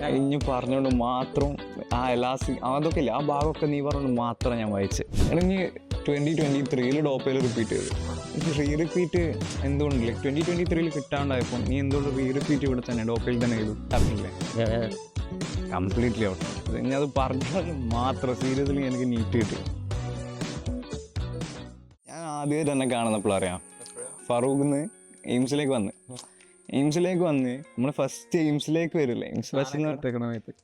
ഇനി പറഞ്ഞുകൊണ്ട് മാത്രം ആ എലാസ്റ്റിക് അതൊക്കെ ഇല്ല, ആ ഭാഗമൊക്കെ നീ പറഞ്ഞുകൊണ്ട് മാത്രം ഞാൻ വായിച്ച്. ഇനി 2023 ഡോപ്പയിൽ റിപ്പീറ്റ് ചെയ്തു. എനിക്ക് റിപ്പീറ്റ് എന്തുകൊണ്ട് 2023 കിട്ടാണ്ടായപ്പോൾ നീ എന്തുകൊണ്ട് റിപ്പീറ്റ് ഇവിടെ തന്നെ ഡോപ്പയിൽ തന്നെ ചെയ്തു? അറിയില്ലേ, കംപ്ലീറ്റ്ലി ഔട്ട്. ഇനി അത് പറഞ്ഞുകൊണ്ട് മാത്രം സീരിയസ്ലി എനിക്ക് നീറ്റ് കിട്ടി. ഞാൻ ആദ്യമായിട്ട് തന്നെ കാണുന്നപ്പോൾ അറിയാം, ഫറൂഖിന്ന് എയിംസിലേക്ക് വന്ന് നമ്മൾ ഫസ്റ്റ് എയിംസിലേക്ക് വരില്ലേ, എയിംസ് ബാച്ച്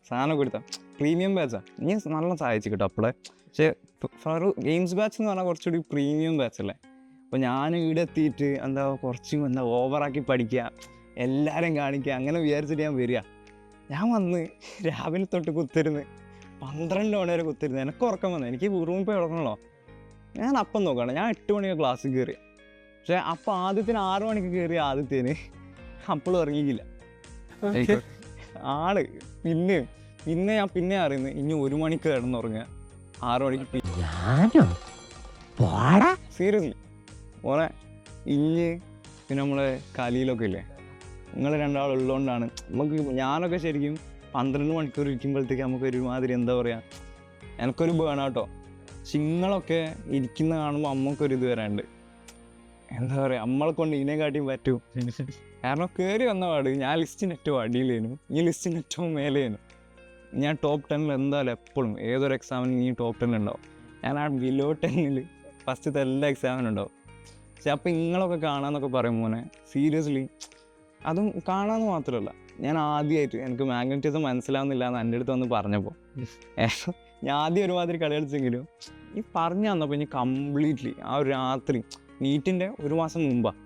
സാധനം കൊടുത്താൽ പ്രീമിയം ബാച്ചാണ്. നീ നല്ല സഹായിച്ചു കേട്ടോ അപ്പോളെ. പക്ഷേ ഫറൂഖ് എയിംസ് ബാച്ച് എന്ന് പറഞ്ഞാൽ കുറച്ചുകൂടി പ്രീമിയം ബാച്ചല്ലേ. അപ്പോൾ ഞാൻ ഇവിടെ എത്തിയിട്ട് കുറച്ചും ഓവറാക്കി പഠിക്കുക, എല്ലാവരും കാണിക്കുക, അങ്ങനെ വിചാരിച്ചിട്ട് ഞാൻ വരിക. ഞാൻ വന്ന് രാവിലെ തൊട്ട് കുത്തിരുന്ന് 12 മണി വരെ കുത്തിരുന്ന്. എനിക്ക് ഉറക്കം വന്നു, എനിക്ക് റൂമിൽ പോയി ഉറങ്ങണല്ലോ. ഞാൻ അപ്പം നോക്കണം, ഞാൻ 8 മണിക്ക് ക്ലാസ്സിൽ കയറി. പക്ഷേ അപ്പോൾ ആദ്യത്തിന് 6 മണിക്ക് കയറി, ആദ്യത്തേന് അപ്പോഴും ഇറങ്ങിയില്ല ആള്. പിന്നെ ഞാൻ അറിയുന്നത് ഇനി 1 മണിക്ക് കിടന്നുറങ്ങുക, 6 മണിക്ക്. സീരിയസ്ലി ഓനെ ഇഞ്ഞ് പിന്നെ നമ്മളെ കലിയിലൊക്കെ ഇല്ലേ, നിങ്ങൾ രണ്ടാളുള്ളതുകൊണ്ടാണ് നമുക്ക്. ഞാനൊക്കെ ശരിക്കും 12 മണിക്കൂർ ഇരിക്കുമ്പോഴത്തേക്ക് നമുക്ക് ഒരുമാതിരി എന്താ പറയുക, എനിക്കൊരു ബേണാട്ടോ. നിങ്ങളൊക്കെ ഇരിക്കുന്ന കാണുമ്പോൾ അമ്മക്കൊരു ഇത് വരാണ്ട്, എന്താ പറയുക, നമ്മളെ കൊണ്ട് ഇതിനെക്കാട്ടിയും പറ്റും. കാരണം കയറി വന്ന പാട് ഞാൻ ലിസ്റ്റിന് ഏറ്റവും അടിയിലേനു, ഈ ലിസ്റ്റിന് ഏറ്റവും മേലേനു. ഞാൻ ടോപ്പ് 10 എന്തായാലും എപ്പോഴും ഏതൊരു എക്സാമിനും ഈ ടോപ്പ് 10 ഉണ്ടാവും. ഞാൻ ആ ബിലോ 10 ഫസ്റ്റത്തെ എല്ലാ എക്സാമിനും ഉണ്ടാവും. പക്ഷെ അപ്പോൾ നിങ്ങളൊക്കെ കാണാമെന്നൊക്കെ പറയും മോനെ, സീരിയസ്ലി അതും കാണാമെന്ന് മാത്രമല്ല, ഞാൻ ആദ്യമായിട്ട് എനിക്ക് മാഗ്നറ്റിസം മനസ്സിലാവുന്നില്ല എന്ന് എൻ്റെ അടുത്ത് വന്ന് പറഞ്ഞപ്പോൾ ഞാൻ ആദ്യം ഒരുമാതിരി കളി കളിച്ചെങ്കിലും ഈ പറഞ്ഞു തന്നപ്പോൾ ഇനി കംപ്ലീറ്റ്ലി ആ ഒരു രാത്രി നീറ്റിൻ്റെ 1 മാസം മുമ്പാണ്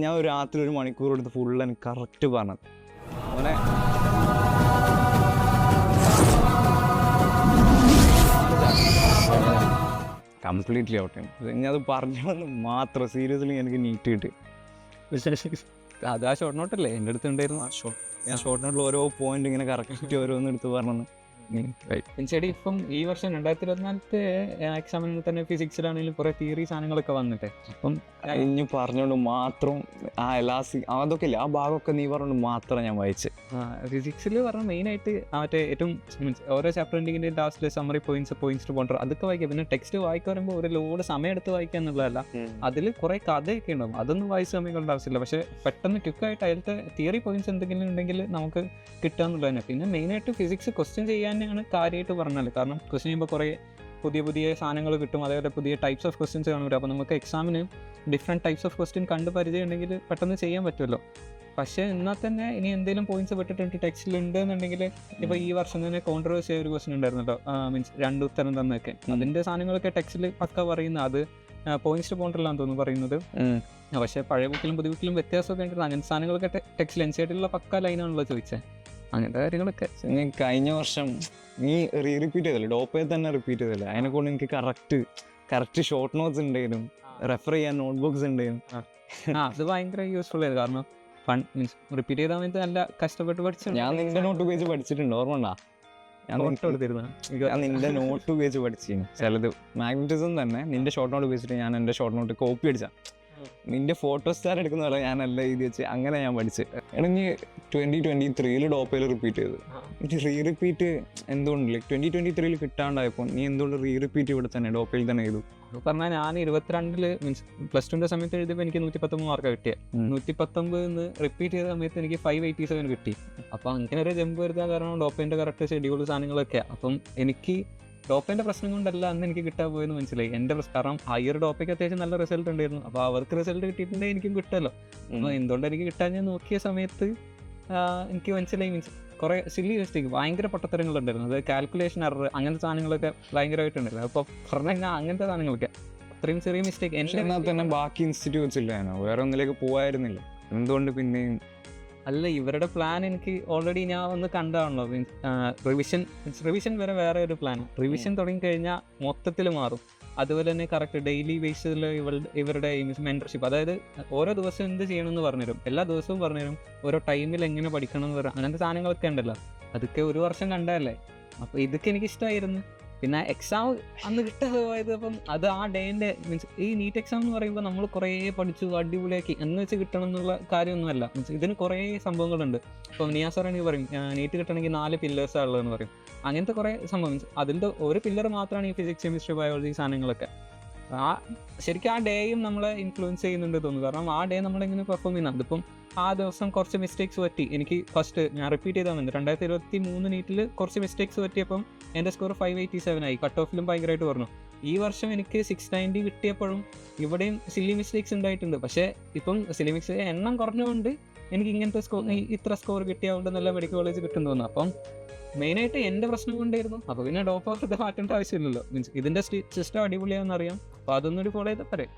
ഞാൻ ഒരു രാത്രി 1 മണിക്കൂർ എടുത്ത് ഫുള്ള് എനിക്ക് കറക്റ്റ് പറഞ്ഞത്. അങ്ങനെ കംപ്ലീറ്റ്ലി ഔട്ടാണ്. ഇനി അത് പറഞ്ഞതെന്ന് മാത്രം സീരിയസ്ലി എനിക്ക് നീറ്റ് കിട്ടി. അത് ആ ഷോർട്ട് നോട്ടല്ലേ എൻ്റെ അടുത്ത് ഉണ്ടായിരുന്നു. ഞാൻ ഷോർട്ട് നോട്ടിൽ ഓരോ പോയിന്റ് ഇങ്ങനെ കറക്റ്റ് ഓരോന്ന് എടുത്ത് പറഞ്ഞു. ശരി, ഇപ്പം ഈ വർഷം 2024 എക്സാമിന് തന്നെ ഫിസിക്സിലാണെങ്കിലും കുറേ തിയറി സാധനങ്ങളൊക്കെ വന്നിട്ടേ, അപ്പം ഇനി പറഞ്ഞുകൊണ്ട് മാത്രം ആ എലാസ്റ്റിക് അതൊക്കെ ഇല്ല, ആ ഭാഗമൊക്കെ നീ പറഞ്ഞുകൊണ്ട് മാത്രം ഞാൻ വായിച്ച്. ഫിസിക്സിൽ പറഞ്ഞാൽ മെയിനായിട്ട് മറ്റേ ഏറ്റവും മീൻസ് ഓരോ ചാപ്റ്റർ ഉണ്ടെങ്കിൽ ലാസ്റ്റിൽ സമ്മറി പോയിന്റ്സ് ടു പോയിന്റ് അതൊക്കെ വായിക്കുക. പിന്നെ ടെക്സ്റ്റ് വായിക്കാൻ വരുമ്പോൾ ഒരു ലോഡ് സമയം എടുത്ത് വായിക്കുക എന്നുള്ളതല്ല, അതിൽ കുറേ കഥയൊക്കെ ഉണ്ടാവും, അതൊന്നും വായിച്ച് സമയം കൊണ്ട ആവശ്യമില്ല. പക്ഷേ പെട്ടെന്ന് ക്വിക്കായിട്ട് അതിലത്തെ തിയറി പോയിന്റ്സ് എന്തെങ്കിലും ഉണ്ടെങ്കിൽ നമുക്ക് കിട്ടുക എന്നുള്ളത് തന്നെ. പിന്നെ മെയിനായിട്ട് ഫിസിക്സ് ക്വസ്റ്റ്യൻ ചെയ്യാനാണ് കാര്യമായിട്ട് പറഞ്ഞത്. കാരണം ക്വസ്റ്റ്യൻ ചെയ്യുമ്പോൾ കുറേ പുതിയ സാധനങ്ങൾ കിട്ടും, അതേപോലെ പുതിയ ടൈപ്സ് ഓഫ് ക്വസ്റ്റ്യൻസ് കാണും. അപ്പോൾ നമുക്ക് എക്സാമിന് ഡിഫറെൻറ്റ് ടൈപ്സ് ഓഫ് ക്വസ്റ്റ്യൻ കണ്ട് പരിചയം ഉണ്ടെങ്കിൽ പെട്ടെന്ന് ചെയ്യാൻ പറ്റുമല്ലോ. പക്ഷേ എന്നാൽ തന്നെ ഇനി എന്തെങ്കിലും പോയിന്റ്സ് വിട്ടിട്ടുണ്ട് ടെക്സ്റ്റിലുണ്ട് എന്നുണ്ടെങ്കിൽ, ഇപ്പോൾ ഈ വർഷം തന്നെ കോൺട്രവേഴ്സി ഒരു ക്വസ്റ്റ്യൻ ഉണ്ടായിരുന്നല്ലോ, മീൻസ് 2 ഉത്തരം തന്നൊക്കെ, അതിൻ്റെ സാധനങ്ങളൊക്കെ ടെക്സ്റ്റിൽ പക്ക പറയുന്നത്, അത് പോയിന്റ്സ് പോയിന്റിലാന്ന് തോന്നുന്നു പറയുന്നത്. പക്ഷേ പഴയ ബുക്കിലും പുതിയ ബുക്കിലും വ്യത്യാസമൊക്കെ ഉണ്ടെങ്കിൽ അങ്ങനത്തെ സാധനങ്ങളൊക്കെ ടെക്സ്റ്റിൽ എൻസൈഡിലുള്ള പക്ക ലൈനാണല്ലോ ചോദിച്ചത്. അങ്ങനത്തെ കാര്യങ്ങളൊക്കെ കഴിഞ്ഞ വർഷം നീ റിപ്പീറ്റ് ചെയ്തല്ലേ, ഡോപ്പയിൽ തന്നെ റിപ്പീറ്റ് ചെയ്തല്ലേ, അതിനെക്കൊണ്ട് എനിക്ക് കറക്റ്റ് ഷോർട്ട് നോട്ട്സ് ഉണ്ടായിരുന്നു, റെഫർ ചെയ്യാൻ നോട്ട്ബുക്സ് ഉണ്ടായിരുന്നു. അത് ഭയങ്കര യൂസ്ഫുൾ ആയിരുന്നു. കാരണം മീൻസ് റിപ്പീറ്റ് ചെയ്താൽ വേണ്ടി നല്ല കഷ്ടപ്പെട്ട് പഠിച്ചു. ഞാൻ നിന്റെ നോട്ട് ഉപയോഗിച്ച് പഠിച്ചിട്ടുണ്ട്, ഓർമ്മ? ഞാൻ നിന്റെ നോട്ട് ഉപയോഗിച്ച് പഠിച്ചിരുന്നു ചിലത്. മാഗ്നറ്റിസം തന്നെ നിന്റെ ഷോർട്ട് നോട്ട് ഉപയോഗിച്ചിട്ട് ഞാൻ എൻ്റെ ഷോർട്ട് നോട്ട് കോപ്പി അടിച്ചാൽ, നിന്റെ ഫോട്ടോ സ്റ്റാർ എടുക്കുന്ന പോലെ ഞാനല്ല എഴുതി വെച്ച്, അങ്ങനെ ഞാൻ പഠിച്ച്. ഇനി 2023 ഡോപ്പയിൽ റിപ്പീറ്റ് ചെയ്തു. എനിക്ക് റിപ്പീറ്റ് എന്തുകൊണ്ട് 2023 കിട്ടാണ്ടായപ്പോൾ നീ എന്തുകൊണ്ട് റിപ്പീറ്റ് ഇവിടെ തന്നെ ഡോപ്പയിൽ തന്നെ ചെയ്തു? പറഞ്ഞാൽ ഞാൻ 22 മീൻസ് +2 സമയത്ത് എഴുതിയപ്പോൾ എനിക്ക് 119 മാർക്കാണ് കിട്ടിയത്. 119 റിപ്പീറ്റ് ചെയ്ത സമയത്ത് എനിക്ക് 587 കിട്ടി. അപ്പോൾ അങ്ങനെ ഒരു ജമ്പ് വരുത്താൻ കാരണം ഡോപ്പേൻ്റെ കറക്റ്റ് ഷെഡ്യൂൾ സാധനങ്ങളൊക്കെയാണ്. അപ്പം എനിക്ക് ഡോപ്പേൻ്റെ പ്രശ്നം കൊണ്ടല്ല അന്ന് എനിക്ക് കിട്ടാൻ പോയെന്ന് മനസ്സിലായി. എൻ്റെ കാരണം ഹയർ ഡോപ്പയ്ക്ക് അത്യാവശ്യം നല്ല റിസൾട്ട് ഉണ്ടായിരുന്നു. അപ്പോൾ അവർക്ക് റിസൾട്ട് കിട്ടിയിട്ടുണ്ടെങ്കിൽ എനിക്കും കിട്ടുമല്ലോ. അപ്പോൾ എന്തുകൊണ്ട് എനിക്ക് കിട്ടാൻ ഞാൻ നോക്കിയ സമയത്ത് എനിക്ക് മനസ്സിലായി, മീൻസ് കുറേ സില്ലി മിസ്റ്റേക്ക്, ഭയങ്കര പൊട്ടത്തരങ്ങളുണ്ടായിരുന്നു. അത് കാൽക്കുലേഷൻ എറർ, അങ്ങനത്തെ സാധനങ്ങളൊക്കെ ഭയങ്കരമായിട്ടുണ്ടായിരുന്നു. അപ്പോൾ പറഞ്ഞാൽ അങ്ങനത്തെ സാധനങ്ങളൊക്കെ അത്രയും ചെറിയ മിസ്റ്റേക്ക്. എന്നാൽ തന്നെ ബാക്കി ഇൻസ്റ്റിറ്റ്യൂട്ട്സ് ഇല്ലായിരുന്നോ? വേറെ ഒന്നിലേക്ക് പോകായിരുന്നില്ല? എന്തുകൊണ്ട് പിന്നെയും? അല്ല, ഇവരുടെ പ്ലാൻ എനിക്ക് ഓൾറെഡി ഞാൻ ഒന്ന് കണ്ടാണല്ലോ. മീൻസ് റിവിഷൻ വേറെ ഒരു പ്ലാൻ. റിവിഷൻ തുടങ്ങിക്കഴിഞ്ഞാൽ മൊത്തത്തിൽ മാറും. അതുപോലെ തന്നെ കറക്റ്റ് ഡെയിലി ബേസിൽ ഇവരുടെ മെൻറ്റർഷിപ്പ്, അതായത് ഓരോ ദിവസം എന്ത് ചെയ്യണമെന്ന് പറഞ്ഞുതരും, എല്ലാ ദിവസവും പറഞ്ഞുതരും, ഓരോ ടൈമിൽ എങ്ങനെ പഠിക്കണം എന്ന് പറയാം. അങ്ങനത്തെ സാധനങ്ങളൊക്കെ ഉണ്ടല്ലോ, അതൊക്കെ 1 വർഷം കണ്ടതല്ലേ. അപ്പോൾ ഇതൊക്കെ എനിക്ക് ഇഷ്ടമായിരുന്നു. പിന്നെ എക്സാം അന്ന് കിട്ടാതെ പോയത് അപ്പം അത് ആ ഡേൻ്റെ മീൻസ് ഈ നീറ്റ് എക്സാം എന്ന് പറയുമ്പോൾ നമ്മൾ കുറേ പഠിച്ചു അടിപൊളിയാക്കി എന്ന് വെച്ച് കിട്ടണം എന്നുള്ള കാര്യമൊന്നുമല്ല. മീൻസ് ഇതിന് കുറേ സംഭവങ്ങളുണ്ട്. ഇപ്പം നിയാസാറാണെങ്കിൽ പറയും നീറ്റ് കിട്ടണമെങ്കിൽ 4 പില്ലേഴ്സാണ് ഉള്ളതെന്ന് പറയും. അങ്ങനത്തെ കുറേ സംഭവം മീൻസ് അതിൻ്റെ ഒരു പില്ലർ മാത്രമാണ് ഈ ഫിസിക്സ് കെമിസ്ട്രി ബയോളജി സാധനങ്ങളൊക്കെ. ശരിക്കും ആ ഡേയും നമ്മളെ ഇൻഫ്ലുവൻസ് ചെയ്യുന്നുണ്ട് തോന്നുന്നു. കാരണം ആ ഡേ നമ്മളിങ്ങനെ പെർഫോം ചെയ്യുന്നത്. അതിപ്പം ആ ദിവസം കുറച്ച് മിസ്റ്റേക്സ് പറ്റി. എനിക്ക് ഫസ്റ്റ് ഞാൻ റിപ്പീറ്റ് ചെയ്താൽ മതി 2023 നീറ്റിൽ കുറച്ച് മിസ്റ്റേക്സ് പറ്റിയപ്പം എൻ്റെ സ്കോർ 587 ആയി. കട്ട് ഓഫിലും ഭയങ്കരമായിട്ട് പറഞ്ഞു. ഈ വർഷം എനിക്ക് 690 കിട്ടിയപ്പോഴും ഇവിടെയും സില്ലി മിസ്റ്റേക്സ് ഉണ്ടായിട്ടുണ്ട്. പക്ഷേ ഇപ്പം സില്ലി മിസ്റ്റേക്സ് എണ്ണം കുറഞ്ഞുകൊണ്ട് എനിക്ക് ഇങ്ങനത്തെ ഇത്ര സ്കോർ കിട്ടിയതുകൊണ്ട് നല്ല മെഡിക്കൽ കോളേജ് കിട്ടും തോന്നുന്നു. അപ്പം മെയിനായിട്ട് എൻ്റെ പ്രശ്നം കൊണ്ടായിരുന്നു. അപ്പോൾ പിന്നെ ഡോപ്പ് ഔട്ട് മാറ്റേണ്ട ആവശ്യമില്ലല്ലോ. മീൻസ് ഇതിൻ്റെ സിസ്റ്റം അടിപൊളിയാണെന്ന് അറിയാം. അപ്പോൾ അതൊന്നൊരു ഫോളോ ചെയ്താൽ പറയാം.